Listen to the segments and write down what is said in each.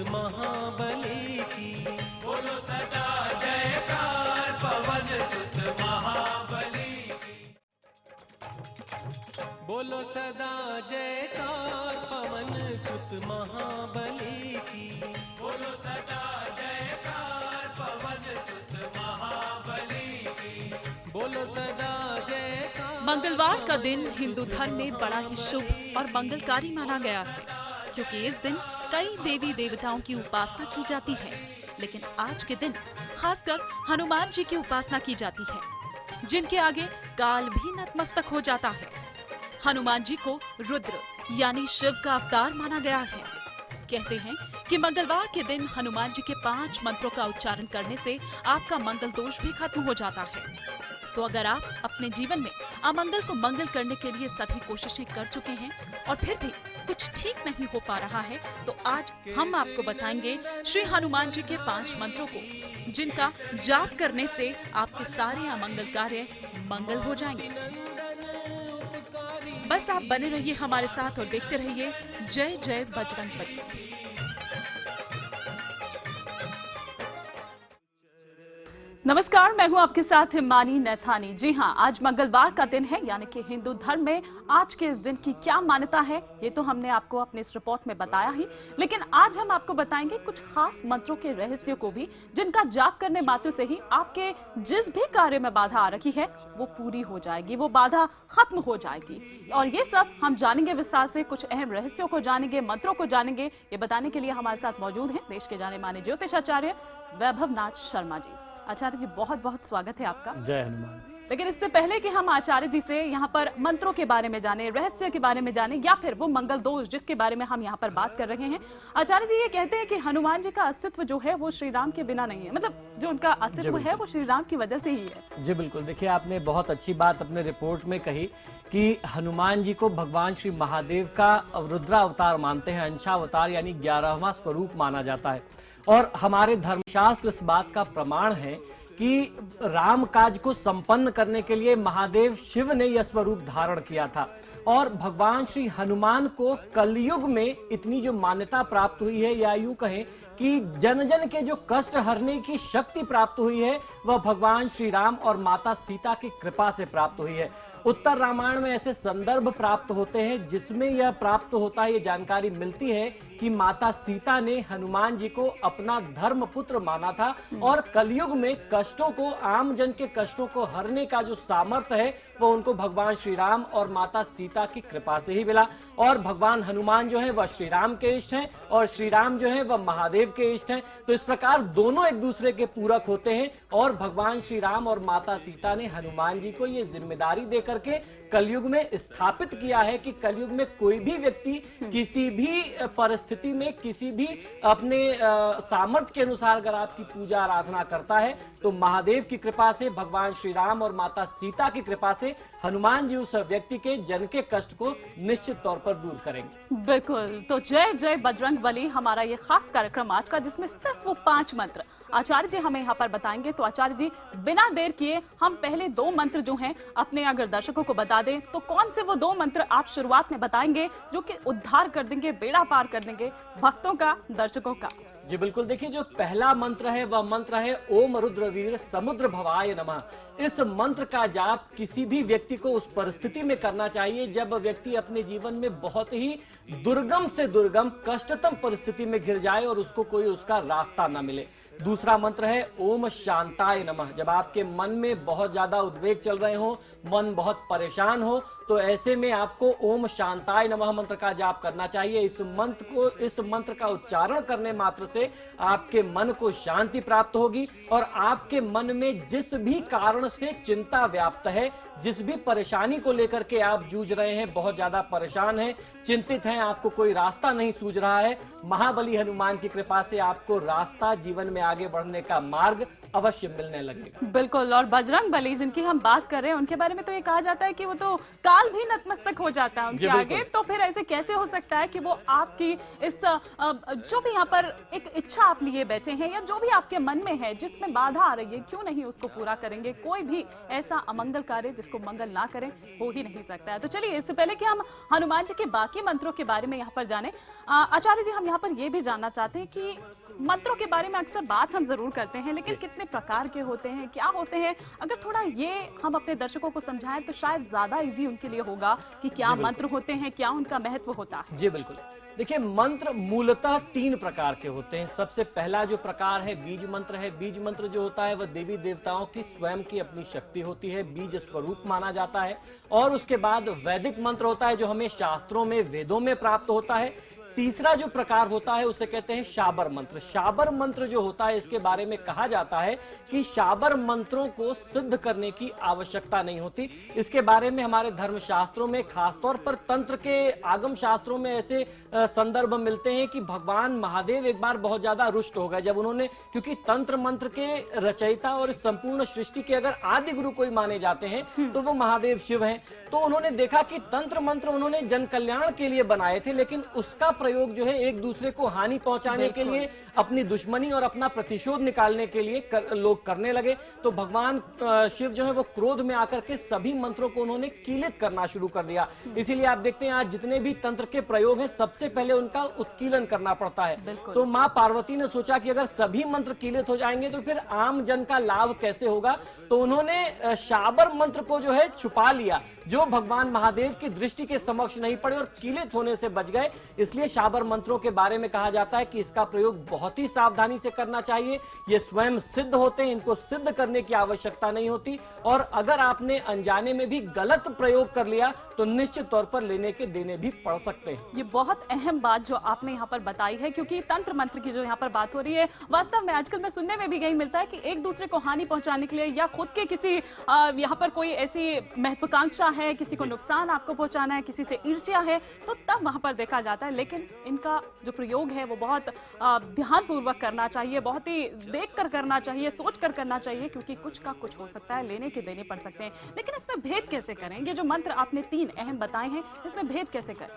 महाबली की। बोलो सदा जयकार पवन सुत महाबली की। बोलो सदा जयकार पवन सुत महाबली की। बोलो सदा जयकार पवन सुत महाबली की। बोलो सदा जयकार। मंगलवार का दिन हिंदू धर्म में बड़ा ही शुभ और मंगलकारी माना गया है, क्योंकि इस दिन कई देवी देवताओं की उपासना की जाती है। लेकिन आज के दिन खासकर हनुमान जी की उपासना की जाती है, जिनके आगे काल भी नतमस्तक हो जाता है। हनुमान जी को रुद्र यानी शिव का अवतार माना गया है। कहते हैं कि मंगलवार के दिन हनुमान जी के 5 मंत्रों का उच्चारण करने से आपका मंगल दोष भी खत्म हो जाता है। तो अगर आप अपने जीवन में अमंगल को मंगल करने के लिए सभी कोशिशें कर चुके हैं और फिर भी कुछ ठीक नहीं हो पा रहा है, तो आज हम आपको बताएंगे श्री हनुमान जी के 5 मंत्रों को, जिनका जाप करने से आपके सारे अमंगल कार्य मंगल हो जाएंगे। बस आप बने रहिए हमारे साथ और देखते रहिए जय जय बजरंगबली। नमस्कार, मैं हूं आपके साथ हिमानी नैथानी। जी हां, आज मंगलवार का दिन है, यानी कि हिंदू धर्म में आज के इस दिन की क्या मान्यता है, ये तो हमने आपको अपने इस रिपोर्ट में बताया ही। लेकिन आज हम आपको बताएंगे कुछ खास मंत्रों के रहस्यों को भी, जिनका जाप करने मात्र से ही आपके जिस भी कार्य में बाधा आ रखी है वो पूरी हो जाएगी, वो बाधा खत्म हो जाएगी। और ये सब हम जानेंगे विस्तार से, कुछ अहम रहस्यों को जानेंगे, मंत्रों को जानेंगे। ये बताने के लिए हमारे साथ मौजूद हैं देश के जाने माने ज्योतिष आचार्य वैभवनाथ शर्मा जी। आचार्य जी, बहुत बहुत स्वागत है आपका। जय हनुमान। लेकिन इससे पहले कि हम आचार्य जी से यहाँ पर मंत्रों के बारे में जाने, रहस्य के बारे में जाने, या फिर वो मंगल दोष जिसके बारे में हम यहाँ पर बात कर रहे हैं, आचार्य जी ये कहते हैं कि हनुमान जी का अस्तित्व जो है वो श्री राम के बिना नहीं है, मतलब जो उनका अस्तित्व है वो श्री राम की वजह से ही है। जी बिल्कुल, देखिए आपने बहुत अच्छी बात अपने रिपोर्ट में कही कि हनुमान जी को भगवान श्री महादेव का रुद्रा अवतार मानते हैं, अंशावतार यानी 11वां स्वरूप माना जाता है। और हमारे धर्मशास्त्र इस बात का प्रमाण है कि राम काज को संपन्न करने के लिए महादेव शिव ने यह स्वरूप धारण किया था। और भगवान श्री हनुमान को कलयुग में इतनी जो मान्यता प्राप्त हुई है, या यूं कहें कि जन जन के जो कष्ट हरने की शक्ति प्राप्त हुई है, वह भगवान श्री राम और माता सीता की कृपा से प्राप्त हुई है। उत्तर रामायण में ऐसे संदर्भ प्राप्त होते हैं जिसमें यह प्राप्त होता है, ये जानकारी मिलती है कि माता सीता ने हनुमान जी को अपना धर्म पुत्र माना था। और कलयुग में कष्टों को, आम जन के कष्टों को हरने का जो सामर्थ्य है वो उनको भगवान श्री राम और माता सीता की कृपा से ही मिला। और भगवान हनुमान जो है वह श्री राम के इष्ट हैं और श्री राम जो है वह महादेव के इष्ट हैं। तो इस प्रकार दोनों एक दूसरे के पूरक होते हैं। और भगवान श्री राम और माता सीता ने हनुमान जी को ये जिम्मेदारी दे करके कलयुग में स्थापित किया है कि कलयुग में कोई भी व्यक्ति किसी भी परिस्थिति में, किसी भी अपने सामर्थ्य के अनुसार अगर आपकी पूजा आराधना करता है, तो महादेव की कृपा से, भगवान श्री राम और माता सीता की कृपा से हनुमान जी उस व्यक्ति के जन के कष्ट को निश्चित तौर पर दूर करेंगे। बिल्कुल, तो जय जय बजरंगबली हमारा ये खास कार्यक्रम आज का, जिसमें सिर्फ वो 5 मंत्र आचार्य जी हमें यहाँ पर बताएंगे। तो आचार्य जी, बिना देर किए हम पहले 2 मंत्र जो हैं अपने अगर दर्शकों को बता दें, तो कौन से वो 2 मंत्र आप शुरुआत में बताएंगे जो कि उद्धार कर देंगे, बेड़ा पार कर देंगे भक्तों का, दर्शकों का? जी बिल्कुल, देखिए जो पहला मंत्र है वह मंत्र है ओम रुद्रवीर समुद्र भवाय नमः। इस मंत्र का जाप किसी भी व्यक्ति को उस परिस्थिति में करना चाहिए जब व्यक्ति अपने जीवन में बहुत ही दुर्गम से दुर्गम, कष्टतम परिस्थिति में घिर जाए और उसको कोई उसका रास्ता ना मिले। दूसरा मंत्र है ओम शांताय नमः। जब आपके मन में बहुत ज्यादा उद्वेग चल रहे हो, मन बहुत परेशान हो, तो ऐसे में आपको ओम शांताय नमः मंत्र का जाप करना चाहिए। इस मंत्र का उच्चारण करने मात्र से आपके मन को शांति प्राप्त होगी और आपके मन में जिस भी कारण से चिंता व्याप्त है, जिस भी परेशानी को लेकर के आप जूझ रहे हैं, बहुत ज्यादा परेशान हैं, चिंतित हैं, आपको कोई रास्ता नहीं सूझ रहा है, महाबली हनुमान की कृपा से आपको रास्ता, जीवन में आगे बढ़ने का मार्ग अवश्य मिलने लगेगा। बिल्कुल। और बजरंग बली जिनकी हम बात कर रहे हैं उनके बारे में तो ये कहा जाता है कि वो तो काल भी नतमस्तक हो जाता है उनके आगे। तो फिर ऐसे कैसे हो सकता है कि वो आपकी इस जो भी यहाँ पर एक इच्छा आप लिए बैठे हैं या जो भी आपके मन में है जिसमें बाधा आ रही है, क्यों नहीं उसको पूरा करेंगे? कोई भी ऐसा अमंगल कार्य जिसको मंगल ना करें हो ही नहीं सकता है। तो चलिए, इससे पहले कि हम हनुमान जी के बाकी मंत्रों के बारे में यहाँ पर जाने, आचार्य जी हम यहाँ पर ये भी जानना चाहते हैं कि मंत्रों के बारे में अक्सर बात हम जरूर करते हैं, लेकिन कितने प्रकार के होते हैं, क्या होते हैं? अगर थोड़ा ये हम अपने दर्शकों को समझाएं तो शायद ज्यादा इजी उनके लिए होगा कि क्या मंत्र होते हैं, क्या उनका महत्व होता है। जी बिल्कुल। देखिए, मंत्र मूलतः 3 प्रकार के होते हैं। सबसे पहला जो प्रकार है बीज मंत्र है। बीज मंत्र जो होता है वह देवी देवताओं की स्वयं की अपनी शक्ति होती है, बीज स्वरूप माना जाता है। और उसके बाद वैदिक मंत्र होता है जो हमें शास्त्रों में, वेदों में प्राप्त होता है। तीसरा जो प्रकार होता है उसे कहते हैं शाबर मंत्र। शाबर मंत्र जो होता है इसके बारे में कहा जाता है कि शाबर मंत्रों को सिद्ध करने की आवश्यकता नहीं होती। इसके बारे में हमारे धर्म शास्त्रों में, खासतौर पर तंत्र के आगम शास्त्रों में ऐसे संदर्भ मिलते हैं कि भगवान महादेव एक बार बहुत ज्यादा रुष्ट हो गए जब उन्होंने, क्योंकि तंत्र मंत्र के रचयिता और संपूर्ण सृष्टि के अगर आदि गुरु कोई माने जाते हैं तो वो महादेव शिव हैं। तो उन्होंने देखा कि तंत्र मंत्र उन्होंने जन कल्याण के लिए बनाए थे, लेकिन उसका प्रयोग जो है एक दूसरे को हानि पहुंचाने के लिए, अपनी दुश्मनी और अपना प्रतिशोध निकालने के लिए लोग करने लगे। तो भगवान शिव जो है वो क्रोध में आकर के सभी मंत्रों को उन्होंने कीलित करना शुरू कर दिया। इसीलिए आप देखते हैं आज जितने भी तंत्र के प्रयोग हैं सबसे पहले उनका उत्कीलन करना पड़ता है। तो माँ पार्वती ने सोचा कि अगर सभी मंत्र कीलित हो जाएंगे तो फिर आम जन का लाभ कैसे होगा। तो उन्होंने शाबर मंत्र को जो है छुपा लिया, जो भगवान महादेव की दृष्टि के समक्ष नहीं पड़े और कीलित होने से बच गए। इसलिए शाबर मंत्रों के बारे में कहा जाता है कि इसका प्रयोग बहुत ही सावधानी से करना चाहिए। ये स्वयं सिद्ध होते हैं, इनको सिद्ध करने की आवश्यकता नहीं होती। और अगर आपने अनजाने में भी गलत प्रयोग कर लिया तो निश्चित तौर पर लेने के देने भी पड़ सकते हैं। ये बहुत अहम बात जो आपने यहाँ पर बताई है, क्योंकि तंत्र मंत्र की जो यहाँ पर बात हो रही है, वास्तव में आजकल में सुनने में भी यही मिलता है कि एक दूसरे को हानि पहुंचाने के लिए या खुद के किसी यहाँ पर कोई ऐसी महत्वाकांक्षा है, किसी को नुकसान आपको पहुंचाना है, किसी से ईर्ष्या है, तो तब वहां पर देखा जाता है। लेकिन इनका जो प्रयोग है वो बहुत ध्यानपूर्वक करना चाहिए, बहुत ही देख कर करना चाहिए, सोच कर करना चाहिए, क्योंकि कुछ का कुछ हो सकता है, लेने के देने पड़ सकते हैं। लेकिन इसमें भेद कैसे करें? ये जो मंत्र आपने 3 अहम बताए हैं, इसमें भेद कैसे करें?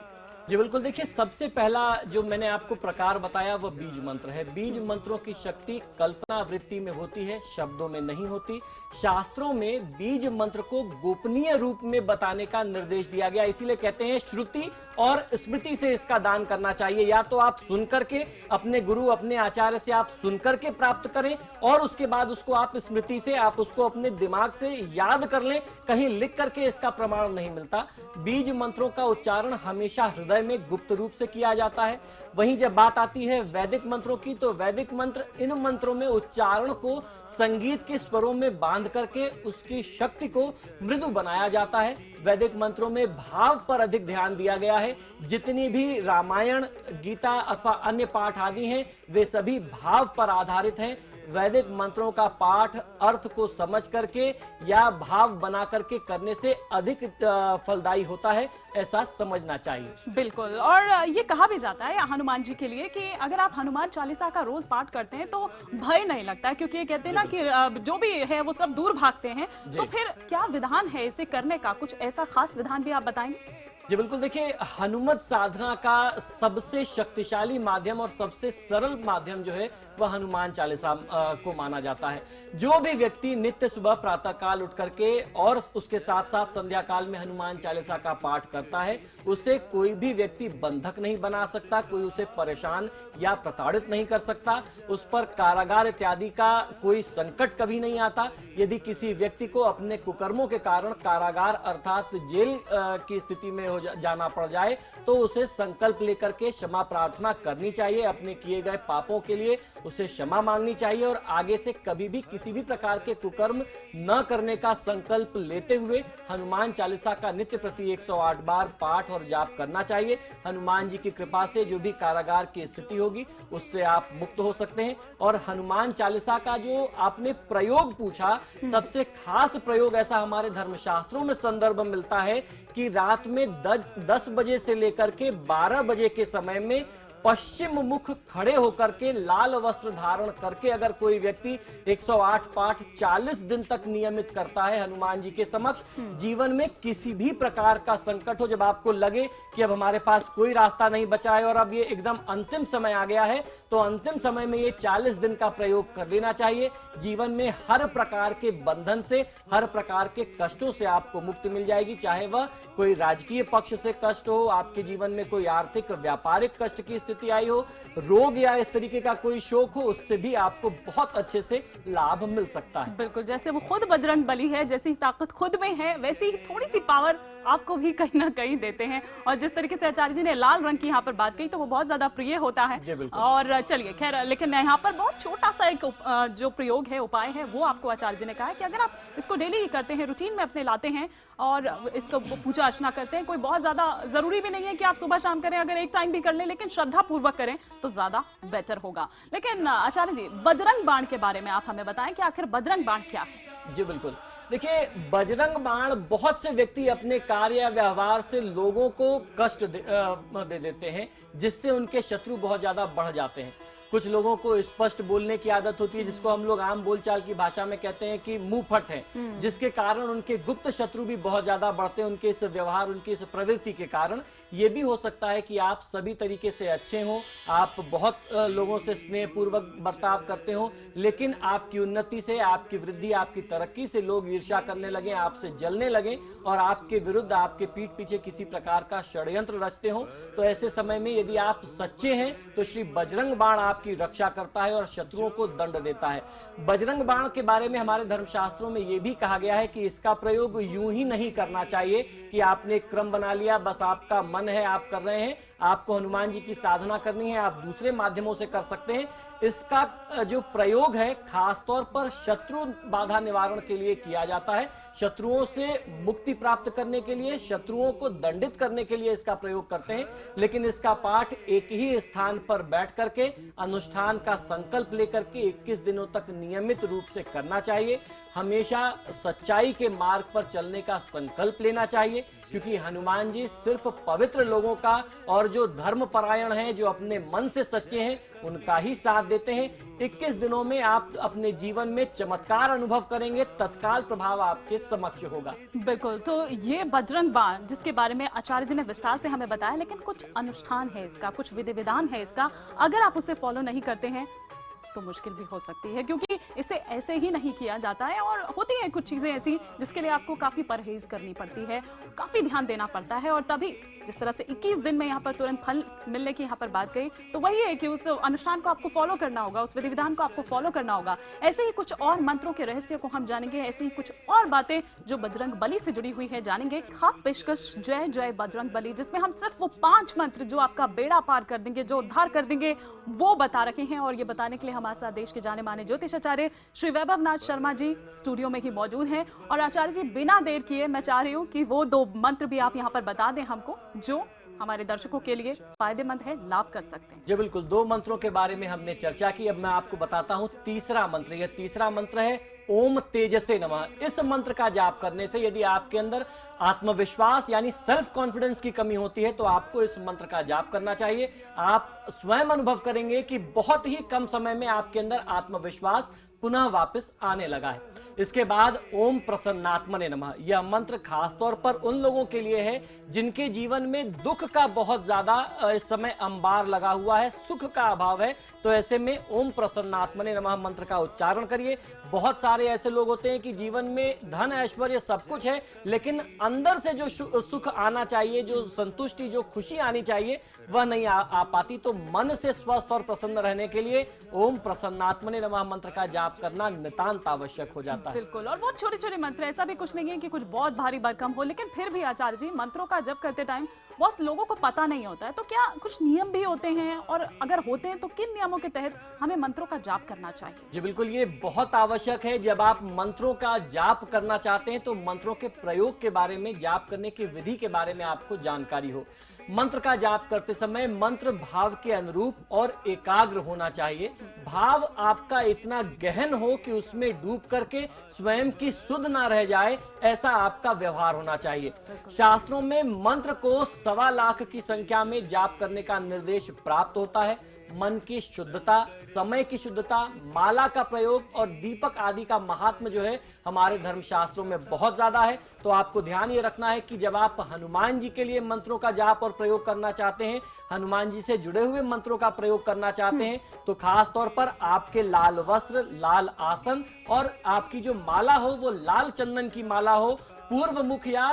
जी बिल्कुल। देखिए, सबसे पहला जो मैंने आपको प्रकार बताया वह बीज मंत्र है। बीज मंत्रों की शक्ति कल्पना वृत्ति में होती है, शब्दों में नहीं होती। शास्त्रों में बीज मंत्र को गोपनीय रूप में बताने का निर्देश दिया गया, इसीलिए कहते हैं श्रुति और स्मृति से इसका दान करना चाहिए। या तो आप सुन करके अपने गुरु, अपने आचार्य से आप सुन करके प्राप्त करें और उसके बाद उसको आप स्मृति से, आप उसको अपने दिमाग से याद कर लें। कहीं लिख करके इसका प्रमाण नहीं मिलता। बीज मंत्रों का उच्चारण हमेशा हृदय में गुप्त रूप से किया जाता है। वहीं जब बात आती है वैदिक मंत्रों की, तो वैदिक मंत्र, इन मंत्रों में उच्चारण को संगीत के स्वरों में बांध करके उसकी शक्ति को मृदु बनाया जाता है। वैदिक मंत्रों में भाव पर अधिक ध्यान दिया गया है। जितनी भी रामायण, गीता अथवा अन्य पाठ आदि हैं वे सभी भाव पर आधारित हैं। वैदिक मंत्रों का पाठ अर्थ को समझ करके या भाव बना करके करने से अधिक फलदायी होता है, ऐसा समझना चाहिए। बिल्कुल। और ये कहा भी जाता है हनुमान जी के लिए कि अगर आप हनुमान चालीसा का रोज पाठ करते हैं तो भय नहीं लगता है, क्योंकि ये कहते हैं ना कि जो भी है वो सब दूर भागते हैं। तो फिर क्या विधान है इसे करने का? कुछ ऐसा खास विधान भी आप बताएंगे? जी बिल्कुल। देखिए, हनुमत साधना का सबसे शक्तिशाली माध्यम और सबसे सरल माध्यम जो है वह हनुमान चालीसा को माना जाता है। जो भी व्यक्ति नित्य सुबह प्रातः काल उठ करके और उसके साथ साथ संध्या काल में हनुमान चालीसा का पाठ करता है, उसे कोई भी व्यक्ति बंधक नहीं बना सकता, कोई उसे परेशान या प्रताड़ित नहीं कर सकता, उस पर कारागार इत्यादि का कोई संकट कभी नहीं आता। यदि किसी व्यक्ति को अपने कुकर्मों के कारण कारागार अर्थात जेल की स्थिति में जाना पड़ जाए तो उसे संकल्प लेकर के क्षमा प्रार्थना करनी चाहिए। अपने किए गए पापों के लिए उसे क्षमा मांगनी चाहिए और आगे से कभी भी किसी भी प्रकार के कुकर्म न करने का संकल्प लेते हुए हनुमान चालीसा का नित्य प्रति 108 बार पाठ और जाप करना चाहिए। हनुमान जी की कृपा से जो भी कारागार की स्थिति होगी उससे आप मुक्त हो सकते हैं। और हनुमान चालीसा का जो आपने प्रयोग पूछा, सबसे खास प्रयोग ऐसा हमारे धर्मशास्त्रों में संदर्भ मिलता है कि रात में 10 बजे से लेकर के 12 बजे के समय में पश्चिम मुख खड़े होकर के लाल वस्त्र धारण करके अगर कोई व्यक्ति 108 पाठ 40 दिन तक नियमित करता है हनुमान जी के समक्ष, जीवन में किसी भी प्रकार का संकट हो, जब आपको लगे कि अब हमारे पास कोई रास्ता नहीं बचा है और अब ये एकदम अंतिम समय आ गया है, तो अंतिम समय में ये 40 दिन का प्रयोग कर लेना चाहिए। जीवन में हर प्रकार के बंधन से, हर प्रकार के कष्टों से आपको मुक्ति मिल जाएगी, चाहे वह कोई राजकीय पक्ष से कष्ट हो, आपके जीवन में कोई आर्थिक व्यापारिक कष्ट की स्थिति आई हो, रोग या इस तरीके का कोई शोक हो, उससे भी आपको बहुत अच्छे से लाभ मिल सकता है। बिल्कुल, जैसे वो खुद बजरंग बली है, जैसी ताकत खुद में है, वैसी ही थोड़ी सी पावर आपको भी कहीं ना कहीं देते हैं। और जिस तरीके से आचार्य जी ने लाल रंग की यहाँ पर बात कही, तो वो बहुत ज्यादा प्रिय होता है। और चलिए खैर, लेकिन यहाँ पर बहुत छोटा सा एक जो प्रयोग है, उपाय है, वो आपको आचार्य जी ने कहा है कि अगर आप इसको डेली करते हैं, रूटीन में अपने लाते हैं और इसको पूजा अर्चना करते हैं, कोई बहुत ज्यादा जरूरी भी नहीं है कि आप सुबह शाम करें, अगर एक टाइम भी कर लें, लेकिन श्रद्धा पूर्वक करें तो ज्यादा बेटर होगा। लेकिन आचार्य जी, बजरंग बाण के बारे में आप हमें बताएं कि आखिर बजरंग बाण क्या है? जी बिल्कुल, देखिए बजरंग बाण, बहुत से व्यक्ति अपने कार्य या व्यवहार से लोगों को कष्ट दे देते हैं, जिससे उनके शत्रु बहुत ज्यादा बढ़ जाते हैं। कुछ लोगों को स्पष्ट बोलने की आदत होती है, जिसको हम लोग आम बोलचाल की भाषा में कहते हैं कि मुंह फट है, जिसके कारण उनके गुप्त शत्रु भी बहुत ज्यादा बढ़ते हैं उनके इस व्यवहार, उनकी इस प्रवृत्ति के कारण। ये भी हो सकता है कि आप सभी तरीके से अच्छे हों, आप बहुत लोगों से स्नेह पूर्वक बर्ताव करते हो, लेकिन आपकी उन्नति से, आपकी वृद्धि, आपकी तरक्की से लोग ईर्ष्या करने लगे, आपसे जलने लगे और आपके विरुद्ध, आपके पीठ पीछे किसी प्रकार का षड्यंत्र रचते हो। तो ऐसे समय में यदि आप सच्चे हैं तो श्री बजरंग बाण आपकी रक्षा करता है और शत्रुओं को दंड देता है। बजरंग बाण के बारे में हमारे धर्मशास्त्रों में यह भी कहा गया है कि इसका प्रयोग यूं ही नहीं करना चाहिए कि आपने एक क्रम बना लिया, बस आपका मन है, आप कर रहे हैं, आपको हनुमान जी की साधना करनी है, आप दूसरे माध्यमों से कर सकते हैं। इसका जो प्रयोग है खासतौर पर शत्रु बाधा निवारण के लिए किया जाता है, शत्रुओं से मुक्ति प्राप्त करने के लिए, शत्रुओं को दंडित करने के लिए इसका प्रयोग करते हैं। लेकिन इसका पाठ एक ही स्थान पर बैठ करके, अनुष्ठान का संकल्प लेकर के 21 दिनों तक नियमित रूप से करना चाहिए। हमेशा सच्चाई के मार्ग पर चलने का संकल्प लेना चाहिए, क्योंकि हनुमान जी सिर्फ पवित्र लोगों का और जो धर्म परायण हैं, जो अपने मन से सच्चे हैं, उनका ही साथ देते हैं। 21 दिनों में आप अपने जीवन में चमत्कार अनुभव करेंगे, तत्काल प्रभाव आपके समक्ष होगा। बिल्कुल, तो ये बजरंग बाण जिसके बारे में आचार्य जी ने विस्तार से हमें बताया, लेकिन कुछ अनुष्ठान है इसका, कुछ विधि विधान है इसका, अगर आप उसे फॉलो नहीं करते हैं तो मुश्किल भी हो सकती है, क्योंकि इसे ऐसे ही नहीं किया जाता है। और होती हैं कुछ चीजें ऐसी जिसके लिए आपको काफी परहेज करनी पड़ती है, काफी ध्यान देना पड़ता है। और तभी जिस तरह से 21 दिन में यहाँ पर तुरंत फल मिलने की यहाँ पर बात कही, तो वही है कि उस अनुष्ठान को आपको फॉलो करना होगा, उस विधि विधान को आपको फॉलो करना होगा। ऐसे ही कुछ और मंत्रों के रहस्य को हम जानेंगे, ऐसी ही कुछ और बातें जो बजरंग बली से जुड़ी हुई है जानेंगे। खास पेशकश जय जय बजरंग बली, जिसमें हम सिर्फ वो 5 मंत्र जो आपका बेड़ा पार कर देंगे, जो उद्धार कर देंगे, वो बता रखे हैं। और ये बताने के लिए हमारे साथ देश के जाने माने ज्योतिष आचार्य श्री वैभव नाथ शर्मा जी स्टूडियो में ही मौजूद हैं। और आचार्य जी, बिना देर किए मैं चाह रही हूँ कि वो 2 मंत्र भी आप यहाँ पर बता दें हमको, जो हमारे दर्शकों के लिए फायदेमंद है, लाभ कर सकते हैं। जी बिल्कुल, 2 मंत्रों के बारे में हमने चर्चा की, अब मैं आपको बताता हूँ तीसरा मंत्र। यह तीसरा मंत्र है ओम तेजसे नमः। इस मंत्र का जाप करने से यदि आपके अंदर आत्मविश्वास यानी सेल्फ कॉन्फिडेंस की कमी होती है, तो आपको इस मंत्र का जाप करना चाहिए। आप स्वयं अनुभव करेंगे कि बहुत ही कम समय में आपके अंदर आत्मविश्वास पुनः वापस आने लगा है। इसके बाद ओम प्रसन्नात्मने नमः। यह मंत्र खासतौर पर उन लोगों के लिए है जिनके जीवन में दुख का बहुत ज्यादा इस समय अंबार लगा हुआ है, सुख का अभाव है। तो ऐसे में ओम प्रसन्नात्मने नमः मंत्र का उच्चारण करिए। बहुत सारे ऐसे लोग होते हैं कि जीवन में धन ऐश्वर्य सब कुछ है, लेकिन अंदर से जो सुख आना चाहिए, जो संतुष्टि, जो खुशी आनी चाहिए, वह नहीं आ पाती। तो मन से स्वस्थ और प्रसन्न रहने के लिए ओम प्रसन्नात्मने नमः मंत्र का जाप करना नितांत आवश्यक हो जाता है। बिल्कुल, और बहुत छोटे छोटे मंत्र, ऐसा भी कुछ नहीं है कि कुछ बहुत भारी भरकम हो, लेकिन फिर भी आचार्य जी, मंत्रों का जप करते टाइम बहुत लोगों को पता नहीं होता है, तो क्या कुछ नियम भी होते हैं, और अगर होते हैं तो किन नियमों के तहत हमें मंत्रों का जाप करना चाहिए? जी बिल्कुल, ये बहुत आवश्यक है। जब आप मंत्रों का जाप करना चाहते हैं तो मंत्रों के प्रयोग के बारे में, जाप करने की विधि के बारे में आपको जानकारी हो। मंत्र का जाप करते समय मंत्र भाव के अनुरूप और एकाग्र होना चाहिए। भाव आपका इतना गहन हो कि उसमें डूब करके स्वयं की सुध ना रह जाए, ऐसा आपका व्यवहार होना चाहिए। शास्त्रों में मंत्र को 1.25 लाख की संख्या में जाप करने का निर्देश प्राप्त होता है। मन की शुद्धता, समय की शुद्धता, माला का प्रयोग और दीपक आदि का महात्म जो है हमारे धर्मशास्त्रों में बहुत ज्यादा है। तो आपको ध्यान ये रखना है कि जब आप हनुमान जी के लिए मंत्रों का जाप और प्रयोग करना चाहते हैं, हनुमान जी से जुड़े हुए मंत्रों का प्रयोग करना चाहते हैं, तो खास तौर पर आपके लाल वस्त्र, लाल आसन और आपकी जो माला हो वो लाल चंदन की माला हो। पूर्व मुख या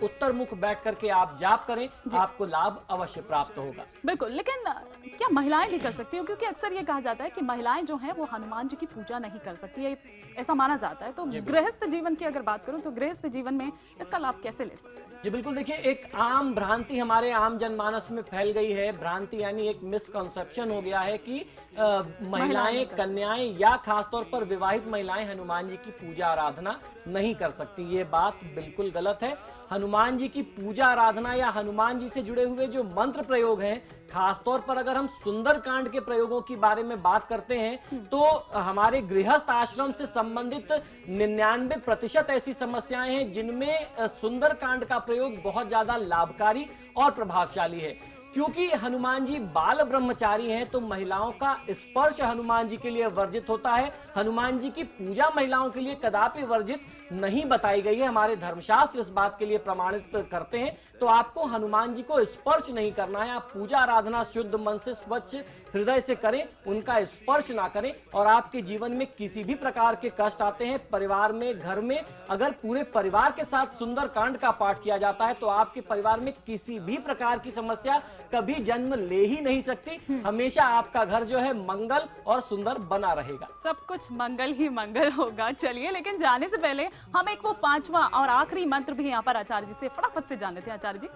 उत्तर मुख बैठ करके आप जाप करें, आपको लाभ अवश्य प्राप्त होगा। बिल्कुल, लेकिन क्या महिलाएं भी कर सकती हैं? क्योंकि अक्सर ये कहा जाता है कि महिलाएं जो हैं वो हनुमान जी की पूजा नहीं कर सकती है, ऐसा माना जाता है। तो गृहस्थ जीवन की अगर बात करूं तो गृहस्थ जीवन में इसका लाभ कैसे ले सकते हैं? जी बिल्कुल, देखिए एक आम भ्रांति हमारे आम जनमानस में फैल गई है। भ्रांति यानी एक मिसकंसेप्शन हो गया है कि महिलाएं, कन्याएं या खासतौर पर विवाहित महिलाएं हनुमान जी की पूजा आराधना नहीं कर सकती। ये बात बिल्कुल गलत है। हनुमान जी की पूजा आराधना या हनुमान जी से जुड़े हुए जो मंत्र प्रयोग हैं, खासतौर पर अगर हम सुंदरकांड के प्रयोगों की बारे में बात करते हैं तो हमारे गृहस्थ आश्रम से संबंधित 99% ऐसी समस्याएं हैं जिनमें सुंदरकांड का प्रयोग बहुत ज्यादा लाभकारी और प्रभावशाली है। क्योंकि हनुमान जी बाल ब्रह्मचारी हैं तो महिलाओं का स्पर्श हनुमान जी के लिए वर्जित होता है। हनुमान जी की पूजा महिलाओं के लिए कदापि वर्जित नहीं बताई गई है। हमारे धर्मशास्त्र इस बात के लिए प्रमाणित करते हैं। तो आपको हनुमान जी को स्पर्श नहीं करना है। आप पूजा आराधना शुद्ध मन से, स्वच्छ हृदय से करें, उनका स्पर्श ना करें। और आपके जीवन में किसी भी प्रकार के कष्ट आते हैं, परिवार में, घर में, अगर पूरे परिवार के साथ सुंदरकांड का पाठ किया जाता है तो आपके परिवार में किसी भी प्रकार की समस्या कभी जन्म ले ही नहीं सकती। हमेशा आपका घर जो है मंगल और सुंदर बना रहेगा। सब कुछ मंगल ही मंगल होगा। चलिए, लेकिन जाने से पहले हम एक वो 5वां और आखिरी मंत्र भी यहाँ पर आचार्य जी से फटाफट से जान लेते हैं। आचार्य जी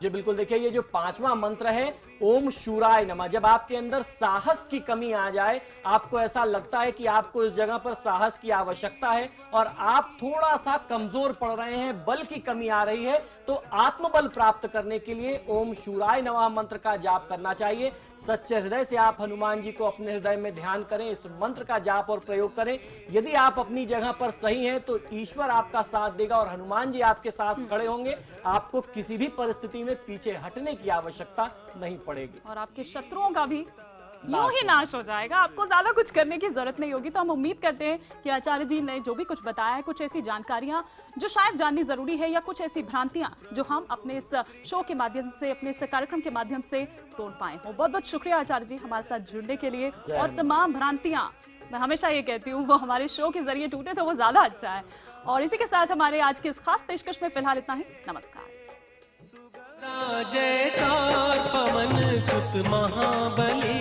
जी बिल्कुल, देखिए ये जो 5वां मंत्र है ओम शूराय नमः। जब आपके अंदर साहस की कमी आ जाए, आपको ऐसा लगता है कि आपको इस जगह पर साहस की आवश्यकता है और आप थोड़ा सा कमजोर पड़ रहे हैं, बल की कमी आ रही है, तो आत्मबल प्राप्त करने के लिए ओम शूराय नमः मंत्र का जाप करना चाहिए। सच्चे हृदय से आप हनुमान जी को अपने हृदय में ध्यान करें, इस मंत्र का जाप और प्रयोग करें। यदि आप अपनी जगह पर सही हैं तो ईश्वर आपका साथ देगा और हनुमान जी आपके साथ खड़े होंगे। आपको किसी भी परिस्थिति में पीछे हटने की आवश्यकता नहीं पड़ेगी और आपके शत्रुओं का भी यूं ही नाश हो जाएगा। आपको ज्यादा कुछ करने की जरूरत नहीं होगी। तो हम उम्मीद करते हैं कि आचार्य जी ने जो भी कुछ बताया है, कुछ ऐसी जानकारियां जो शायद जाननी जरूरी है या कुछ ऐसी भ्रांतियां जो हम अपने इस शो के माध्यम से, अपने इस कार्यक्रम के माध्यम से तोड़ पाए हो। बहुत बहुत शुक्रिया आचार्य जी हमारे साथ जुड़ने के लिए। और तमाम भ्रांतियां, मैं हमेशा ये कहती हूँ, वो हमारे शो के जरिए टूटे तो वो ज्यादा अच्छा है। और इसी के साथ हमारे आज की इस खास पेशकश में फिलहाल इतना ही। नमस्कार। जयकार पवन सुत महाबली